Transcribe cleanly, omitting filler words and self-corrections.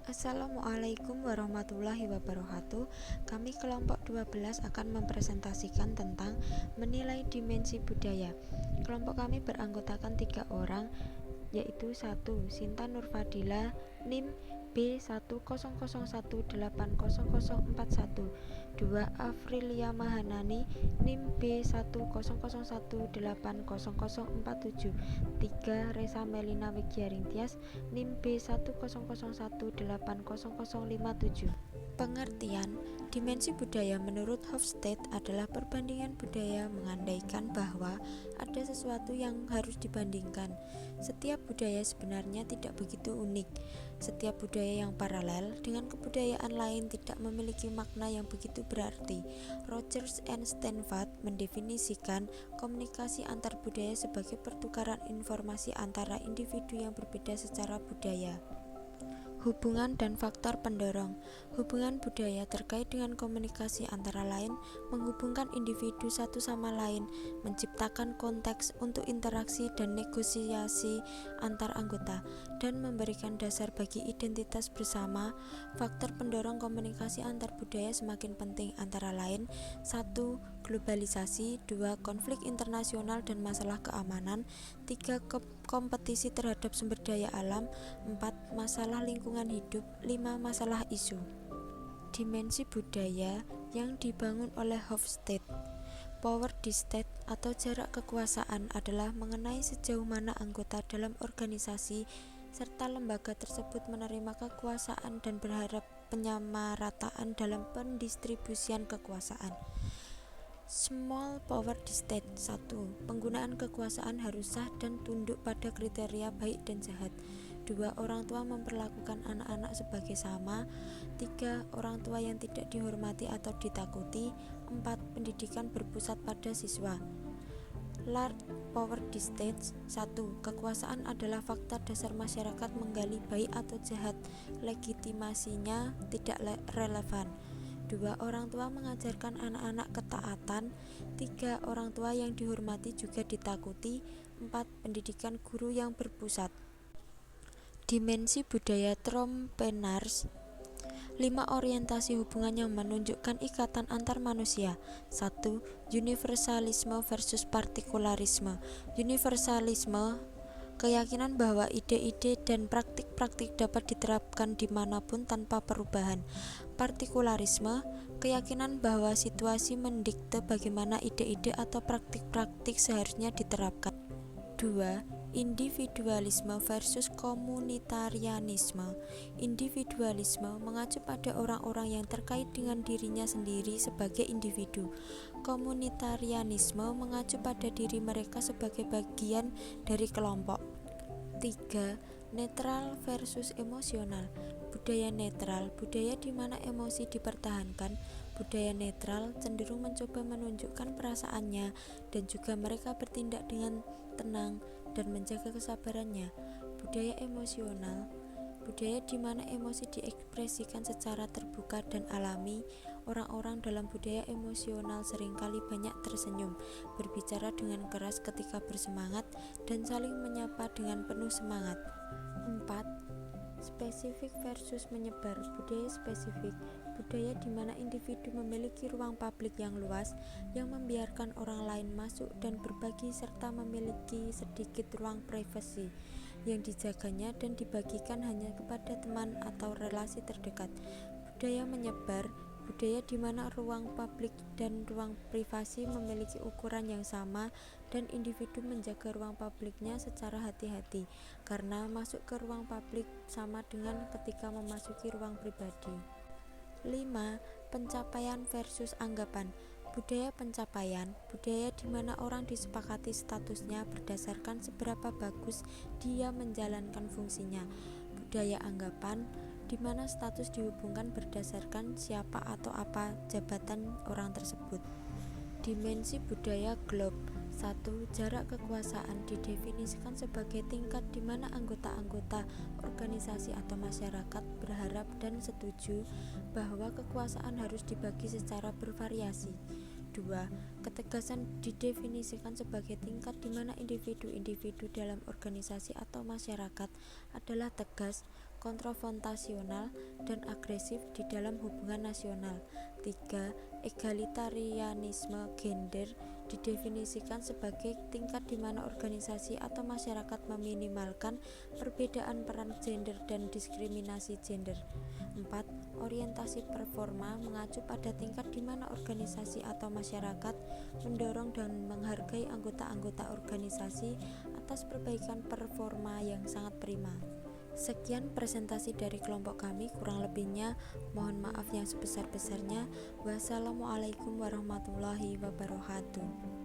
Assalamualaikum warahmatullahi wabarakatuh. Kami kelompok 12 akan mempresentasikan tentang menilai dimensi budaya. Kelompok kami beranggotakan 3 orang, yaitu 1. Sinta Nurfadila, NIM B100180041, 2. Afrilia Mahanani, NIM B100180047, 3. Resa Melina Wigyaringtyas, NIM B100180057. Pengertian dimensi budaya menurut Hofstede adalah perbandingan budaya mengandaikan bahwa ada sesuatu yang harus dibandingkan. Setiap budaya sebenarnya tidak begitu unik. Setiap budaya yang paralel dengan kebudayaan lain tidak memiliki makna yang begitu berarti. Rogers and Stanford mendefinisikan komunikasi antar budaya sebagai pertukaran informasi antara individu yang berbeda secara budaya. Hubungan dan faktor pendorong. Hubungan budaya terkait dengan komunikasi antara lain menghubungkan individu satu sama lain, menciptakan konteks untuk interaksi dan negosiasi antar anggota, dan memberikan dasar bagi identitas bersama. Faktor pendorong komunikasi antar budaya semakin penting antara lain: 1. Globalisasi, 2. Konflik internasional dan masalah keamanan, 3. Kompetisi terhadap sumber daya alam, 4. Masalah lingkungan hidup, 5. Masalah isu. Dimensi budaya yang dibangun oleh Hofstede. Power distance atau jarak kekuasaan adalah mengenai sejauh mana anggota dalam organisasi serta lembaga tersebut menerima kekuasaan dan berharap penyamarataan dalam pendistribusian kekuasaan. Small power distance. 1. Penggunaan kekuasaan harus sah dan tunduk pada kriteria baik dan jahat. 2. Orang tua memperlakukan anak-anak sebagai sama. 3. Orang tua yang tidak dihormati atau ditakuti. 4. Pendidikan berpusat pada siswa. Large power distance. 1. Kekuasaan adalah faktor dasar masyarakat menggali baik atau jahat. Legitimasinya tidak relevan. 2. Orang tua mengajarkan anak-anak ketaatan. 3. Orang tua yang dihormati juga ditakuti. 4. Pendidikan guru yang berpusat. Dimensi budaya Trompenaars. 5 orientasi hubungan yang menunjukkan ikatan antar manusia. 1. Universalisme versus partikularisme. Universalisme, keyakinan bahwa ide-ide dan praktik-praktik dapat diterapkan dimanapun tanpa perubahan. Partikularisme, keyakinan bahwa situasi mendikte bagaimana ide-ide atau praktik-praktik seharusnya diterapkan. 2. Individualisme versus komunitarianisme. Individualisme mengacu pada orang-orang yang terkait dengan dirinya sendiri sebagai individu. Komunitarianisme mengacu pada diri mereka sebagai bagian dari kelompok. 3. Netral versus emosional. Budaya netral, budaya di mana emosi dipertahankan. Budaya netral cenderung mencoba menunjukkan perasaannya dan juga mereka bertindak dengan tenang dan menjaga kesabarannya. Budaya emosional, budaya di mana emosi diekspresikan secara terbuka dan alami. Orang-orang dalam budaya emosional seringkali banyak tersenyum, berbicara dengan keras ketika bersemangat, dan saling menyapa dengan penuh semangat. 4. Spesifik versus menyebar. Budaya spesifik, budaya di mana individu memiliki ruang publik yang luas, yang membiarkan orang lain masuk dan berbagi serta memiliki sedikit ruang privasi yang dijaganya dan dibagikan hanya kepada teman atau relasi terdekat. Budaya menyebar, budaya di mana ruang publik dan ruang privasi memiliki ukuran yang sama dan individu menjaga ruang publiknya secara hati-hati, karena masuk ke ruang publik sama dengan ketika memasuki ruang pribadi. 5. Pencapaian versus anggapan. Budaya pencapaian, budaya di mana orang disepakati statusnya berdasarkan seberapa bagus dia menjalankan fungsinya. Budaya anggapan, di mana status dihubungkan berdasarkan siapa atau apa jabatan orang tersebut. Dimensi budaya globe. 1. Jarak kekuasaan didefinisikan sebagai tingkat di mana anggota-anggota organisasi atau masyarakat berharap dan setuju bahwa kekuasaan harus dibagi secara bervariasi. 2. Ketegasan didefinisikan sebagai tingkat di mana individu-individu dalam organisasi atau masyarakat adalah tegas, konfrontasional, dan agresif di dalam hubungan nasional. 3. Egalitarianisme gender didefinisikan sebagai tingkat di mana organisasi atau masyarakat meminimalkan perbedaan peran gender dan diskriminasi gender. 4. Orientasi performa mengacu pada tingkat di mana organisasi atau masyarakat mendorong dan menghargai anggota-anggota organisasi atas perbaikan performa yang sangat prima. Sekian presentasi dari kelompok kami, kurang lebihnya mohon maaf yang sebesar-besarnya. Wassalamualaikum warahmatullahi wabarakatuh.